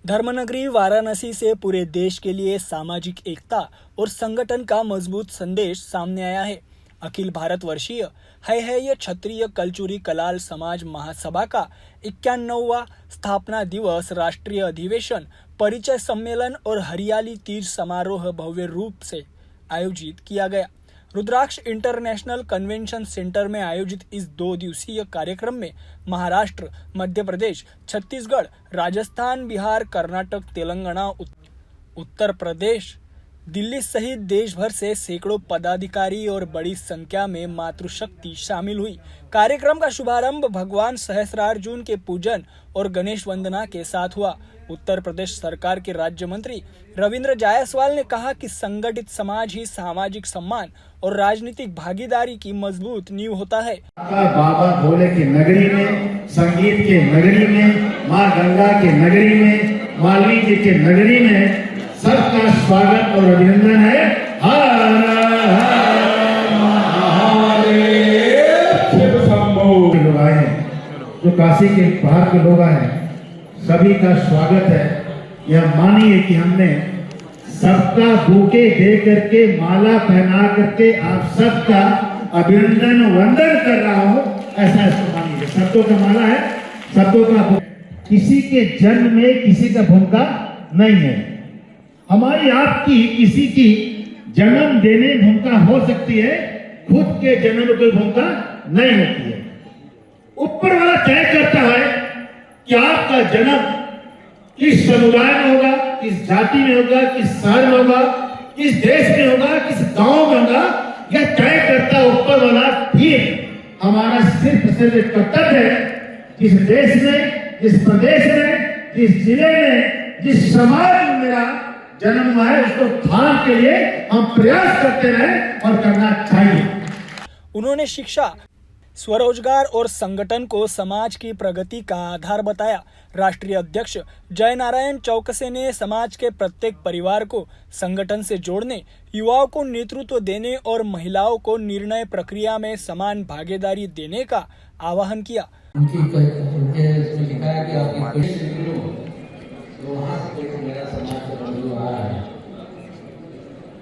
धर्मनगरी वाराणसी से पूरे देश के लिए सामाजिक एकता और संगठन का मजबूत संदेश सामने आया है। अखिल भारतवर्षीय है ये क्षत्रिय कलचुरी कलाल समाज महासभा का 91वां स्थापना दिवस राष्ट्रीय अधिवेशन, परिचय सम्मेलन और हरियाली तीज समारोह भव्य रूप से आयोजित किया गया। रुद्राक्ष इंटरनेशनल कन्वेंशन सेंटर में आयोजित इस 2 दिवसीय कार्यक्रम में महाराष्ट्र, मध्य प्रदेश, छत्तीसगढ़, राजस्थान, बिहार, कर्नाटक, तेलंगाना, उत्तर प्रदेश, दिल्ली सहित देश भर से सैकड़ों पदाधिकारी और बड़ी संख्या में मातृशक्ति शामिल हुई। कार्यक्रम का शुभारंभ भगवान सहस्रार्जुन के पूजन और गणेश वंदना के साथ हुआ। उत्तर प्रदेश सरकार के राज्य मंत्री रविंद्र जायसवाल ने कहा कि संगठित समाज ही सामाजिक सम्मान और राजनीतिक भागीदारी की मजबूत नींव होता है। बाबा भोले की नगरी में, संगीत के नगरी में, माँ गंगा के नगरी में, वाल्मीकि के नगरी में सबका स्वागत और अभिनंदन है। हर हर महादेव। शिव शंभो। लोग आए हैं, जो काशी के बाहर के लोग आए हैं, सभी का स्वागत है। यह मानिए कि हमने सबका बुके दे करके, माला पहना करके आप सबका अभिनंदन वंदन कर रहा हूं, ऐसा इसको मानिए। शब्दों का माला है, शब्दों का। किसी के जन्म में किसी का भूमिका नहीं है। हमारी आपकी किसी की जन्म देने भूमिका हो सकती है, खुद के जन्म की भूमिका नहीं होती है। ऊपर वाला तय करता है कि आपका जन्म किस समुदाय में होगा, किस जाति में होगा, किस शहर में होगा, किस देश में होगा, किस गांव में होगा, यह तय करता ऊपर वाला। फिर हमारा सिर्फ एक कर्तव्य है, जिस देश में, जिस प्रदेश में, जिस जिले में, जिस समाज में मेरा जन्म हुआ है, उसको उत्थान के लिए हम प्रयास करते रहे और करना चाहिए। उन्होंने शिक्षा, स्वरोजगार और संगठन को समाज की प्रगति का आधार बताया। राष्ट्रीय अध्यक्ष जय नारायण चौकसे ने समाज के प्रत्येक परिवार को संगठन से जोड़ने, युवाओं को नेतृत्व देने और महिलाओं को निर्णय प्रक्रिया में समान भागीदारी देने का आह्वान किया।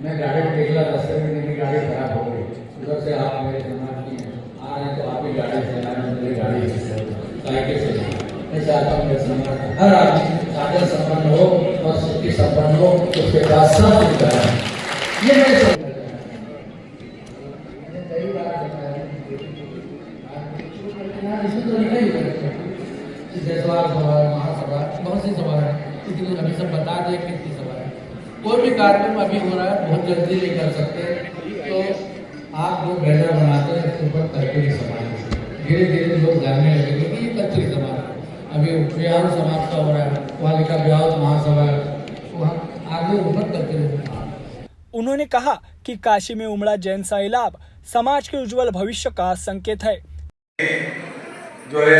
मैं गाड़ी देखला, रास्ते में मेरी गाड़ी खराब हो गई, उधर से आप मेरे समाज की आ रहे हैं, तो आप ही गाड़ी चलाना, मेरी गाड़ी साइकिल से मैं चाहता हूँ मेरे समाज हर आदमी सागर संपन्न हो और सुखी संपन्न हो, उसके बाद सब कुछ है। ये मैं कई बार इसमें तो लिखा ही जयसवाल सभा, महासभा, बहुत सी सभा है, इसलिए अभी सब बता दें कितनी सभा है। कोई भी कार्यक्रम अभी हो रहा है, बहुत जल्दी नहीं कर सकते, तो आप जो बैनर बनाते हैं उसके ऊपर कचरी समाज, धीरे धीरे लोग जानने लगेंगे कि ये कचरी समाज है। अभी बिहार समाज का हो रहा है, वहाँ का बिहार महासभा, वहाँ आगे ऊपर कचरी। उन्होंने कहा कि काशी में उमड़ा जैन सैलाब समाज के उज्जवल भविष्य का संकेत है। जो है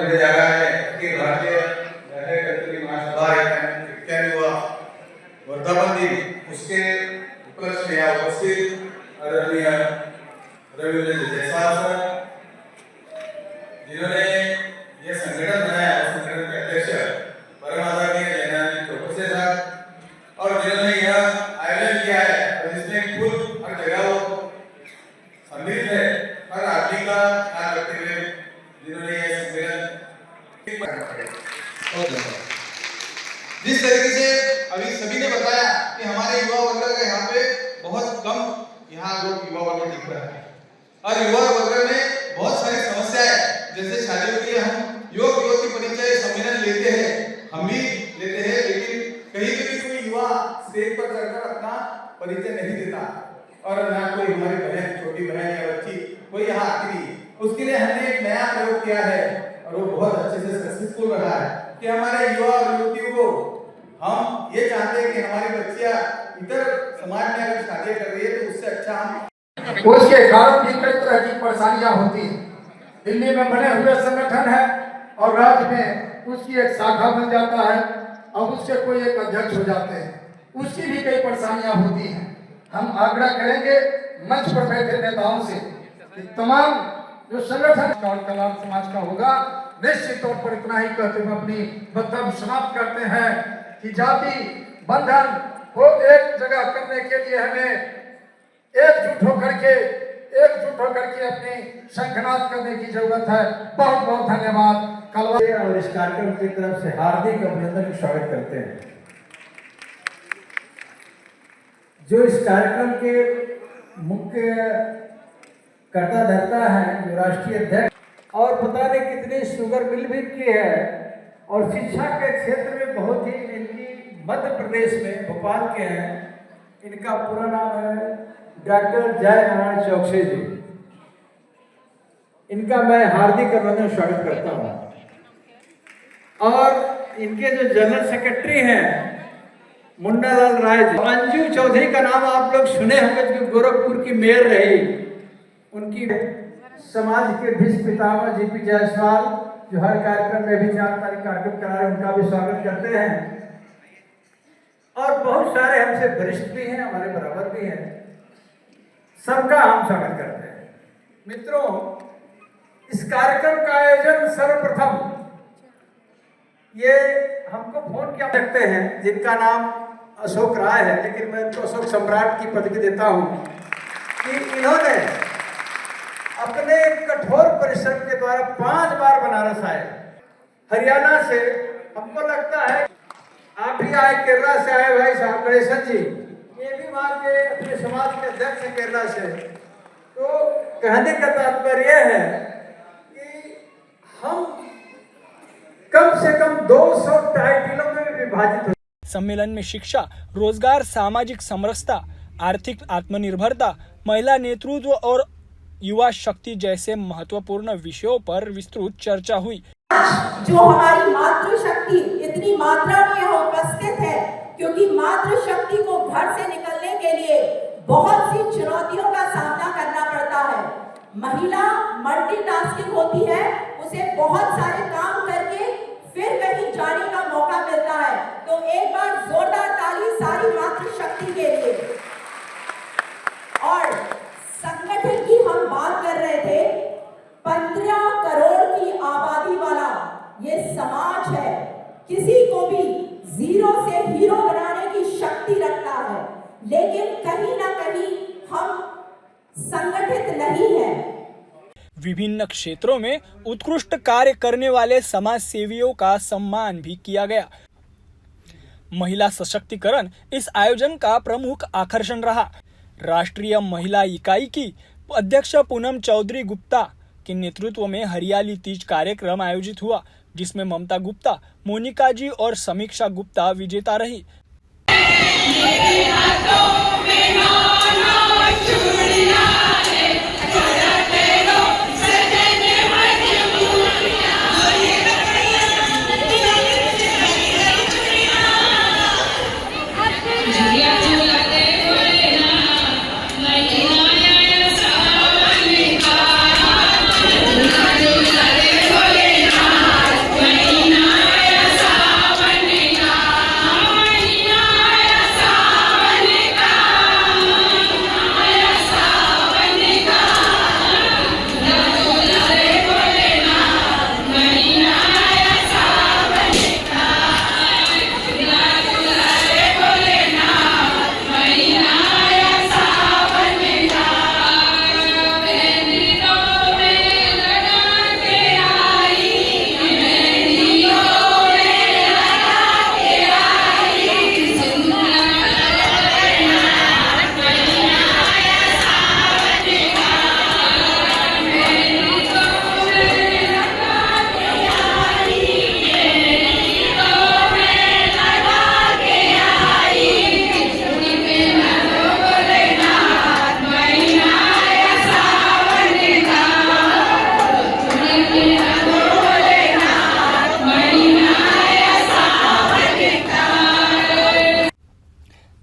मुझे जा रहा है कि भारतीय महासभा वर्धापन दिन, उसके उपलक्ष्य में यहाँ उपस्थित आदरणीय रविंद्र जायसवाल सर, जिन्होंने ये संगठन बनाया, उस संगठन के अध्यक्ष परम आदरणीय जय नारायण चौकसे साहब, और जिन्होंने यह आयोजन किया है और जिसमें खुद हर जगह वो सम्मिलित है, हर आदमी का ध्यान रखते हुए जिन्होंने ये सम्मेलन जिस तरीके से अभी सभी ने बताया कि हमारे युवा वर्ग का यहाँ पे बहुत कम यहाँ लोग युवा वर्ग दिख रहा है, और युवा वर्ग में बहुत सारी समस्याएं, जैसे शादियों के लिए हम युवक युवती परिचय सम्मेलन लेते हैं, हम भी लेते हैं, लेकिन कहीं भी कोई युवा स्टेज पर चढ़कर अपना परिचय नहीं देता, और ना कोई हमारी बहन, छोटी बहन या बच्ची कोई यहाँ आती नहीं। उसके लिए हमने एक नया प्रयोग किया है और वो बहुत अच्छे से सक्सेसफुल रहा है कि हमारे युवा और युवतियों को हम ये चाहते हैं कि हमारी बच्चियां इधर समाज में अगर शादी कर रही है तो उससे अच्छा हम उसके कारण भी कई तरह की परेशानियां होती हैं। दिल्ली में बने हुए संगठन है और राज्य में उसकी एक शाखा बन जाता है, अब उसके कोई एक अध्यक्ष हो जाते हैं, उसकी भी कई परेशानियां होती हैं। हम आग्रह करेंगे मंच पर बैठे नेताओं से कि तमाम जो संगठन और कलाम समाज का होगा निश्चित तौर पर इतना ही कहते हुए अपनी वक्तव्य समाप्त करते हैं कि जाति बंधन को एक जगह करने के लिए हमें एकजुट होकर के अपनी शंखनाद करने की जरूरत है। बहुत बहुत धन्यवाद। और इस कार्यक्रम की तरफ से हार्दिक अभिनंदन स्वागत करते हैं। जो इस कार्यक्रम के मुख्य कर्ता धर्ता है, जो राष्ट्रीय अध्यक्ष और पता नहीं कितनी शुगर मिल भी की है, और शिक्षा के क्षेत्र में बहुत ही इनकी मध्य प्रदेश में भोपाल के हैं। इनका पूरा नाम है डॉक्टर जय नारायण चौकसी जी। इनका मैं हार्दिक अभिनंदन स्वागत करता हूँ। और इनके जो जनरल सेक्रेटरी हैं मुंडालाल राय जी, अंजू चौधरी का नाम आप लोग सुने होंगे, जो गोरखपुर की मेयर रही। उनकी समाज के भीष्म पितामह जीपी जायसवाल, जो हर कार्यक्रम में भी 4 तारीख कार्यक्रम करा रहे हैं, उनका भी स्वागत करते हैं। और बहुत सारे हमसे वरिष्ठ भी हैं, हमारे बराबर भी हैं, सबका हम स्वागत करते हैं। मित्रों, इस कार्यक्रम का आयोजन सर्वप्रथम ये हमको फोन किया सकते हैं, जिनका नाम अशोक राय है, लेकिन मैं उनको अशोक सम्राट की पदवी देता हूं कि इन्होंने अपने कठोर परिश्रम के द्वारा 5 बार बनारस आए। हरियाणा से हमको लगता है आप भी आए, केरला से आए भाई साहब गणेशन जी, ये भी वहाँ के अपने समाज के अध्यक्ष हैं केरला से। तो कहने का तात्पर्य है कि हम कम से कम 200 टाइटलों में विभाजित हो। सम्मेलन में शिक्षा, रोजगार, सामाजिक समरसता, आर्थिक आत्मनिर्भरता, महिला नेतृत्व और युवा शक्ति जैसे महत्वपूर्ण विषयों पर विस्तृत चर्चा हुई। जो हमारी मातृशक्ति इतनी मात्रा में यहाँ उपस्थित है, क्योंकि मातृशक्ति को घर से निकलने के लिए बहुत सी चुनौतियों का सामना करना पड़ता है। महिला मल्टीटास्किंग होती है, उसे बहुत सारे काम करके फिर कहीं जाने का मौका मिलता है। तो एक बार जोरदार ताली सारी मातृशक्ति के लिए। और संगठन की हम बात कर रहे थे, 15 करोड़ की आबादी वाला ये समाज है, किसी को भी जीरो से हीरो बनाने की शक्ति रखता है, लेकिन कहीं ना कहीं हम संगठित नहीं है। विभिन्न क्षेत्रों में उत्कृष्ट कार्य करने वाले समाज सेवियों का सम्मान भी किया गया। महिला सशक्तिकरण इस आयोजन का प्रमुख आकर्षण रहा। राष्ट्रीय महिला इकाई की अध्यक्ष पूनम चौधरी गुप्ता के नेतृत्व में हरियाली तीज कार्यक्रम आयोजित हुआ, जिसमें ममता गुप्ता, मोनिका जी और समीक्षा गुप्ता विजेता रही।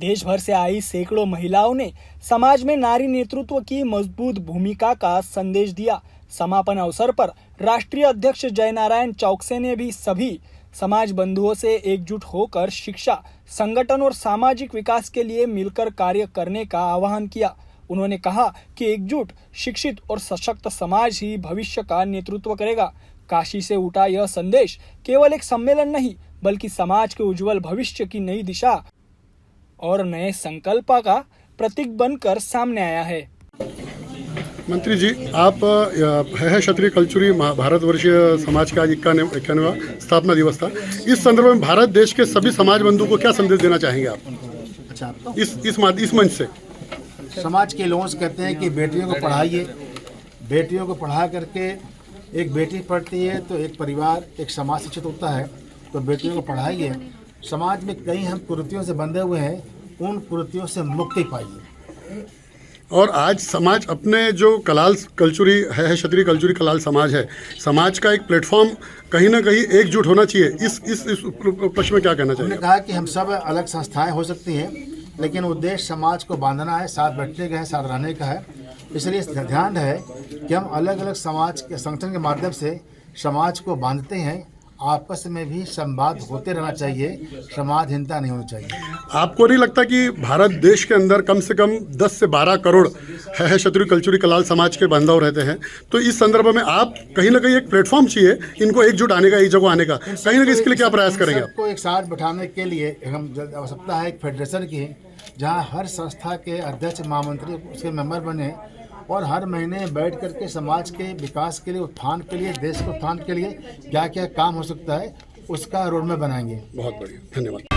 देश भर से आई सैकड़ों महिलाओं ने समाज में नारी नेतृत्व की मजबूत भूमिका का संदेश दिया। समापन अवसर पर राष्ट्रीय अध्यक्ष जयनारायण चौकसे ने भी सभी समाज बंधुओं से एकजुट होकर शिक्षा, संगठन और सामाजिक विकास के लिए मिलकर कार्य करने का आह्वान किया। उन्होंने कहा कि एकजुट, शिक्षित और सशक्त समाज ही भविष्य का नेतृत्व करेगा। काशी से उठा यह संदेश केवल एक सम्मेलन नहीं बल्कि समाज के उज्जवल भविष्य की नई दिशा और नए संकल्प का प्रतीक बनकर सामने आया है। मंत्री जी, आप है क्षत्रिय कल्चुरी भारतवर्षीय समाज का 91वां स्थापना दिवस था। इस संदर्भ में भारत देश के सभी समाज बंधुओं को क्या संदेश देना चाहेंगे आप? अच्छा, इस मंच से समाज के लोग कहते हैं कि बेटियों को पढ़ाइए, बेटियों को पढ़ा करके एक बेटी पढ़ती है तो एक परिवार, एक समाज शिक्षित होता है। तो बेटियों को पढ़ाइए। समाज में कई हम कुरीतियों से बंधे हुए हैं, उन कुरीतियों से मुक्ति पाइए। और आज समाज अपने जो कलाल कल्चुरी है क्षत्रिय कल्चुरी कलाल समाज है, समाज का एक प्लेटफॉर्म कहीं ना कहीं एकजुट होना चाहिए। इस उपलक्ष्य में क्या कहना चाहिए? हमने कहा कि हम सब अलग संस्थाएं हो सकती हैं, लेकिन उद्देश्य समाज को बांधना है, साथ बैठने का है, साथ रहने का है। इसलिए ध्यान है कि हम अलग अलग समाज के संगठन के माध्यम से समाज को बांधते हैं। आपस में भी संवाद होते रहना चाहिए, समाजहीनता नहीं होनी चाहिए। आपको नहीं लगता कि भारत देश के अंदर कम से कम 10 से 12 करोड़ है क्षत्रिय कल्चुरी कलाल समाज के बांधव रहते हैं? तो इस संदर्भ में आप कहीं ना कहीं एक प्लेटफॉर्म चाहिए इनको एकजुट आने का, एक जगह आने का, कहीं ना कहीं इसके लिए क्या प्रयास करेंगे? सबको एक साथ बैठाने के लिए हम आवश्यकता है एक फेडरेशन की, जहाँ हर संस्था के अध्यक्ष, महामंत्री उसके मेंबर बने और हर महीने बैठ करके समाज के विकास के लिए, उत्थान के लिए, देश के उत्थान के लिए क्या क्या काम हो सकता है उसका रोड मैप बनाएंगे। बहुत बढ़िया, धन्यवाद।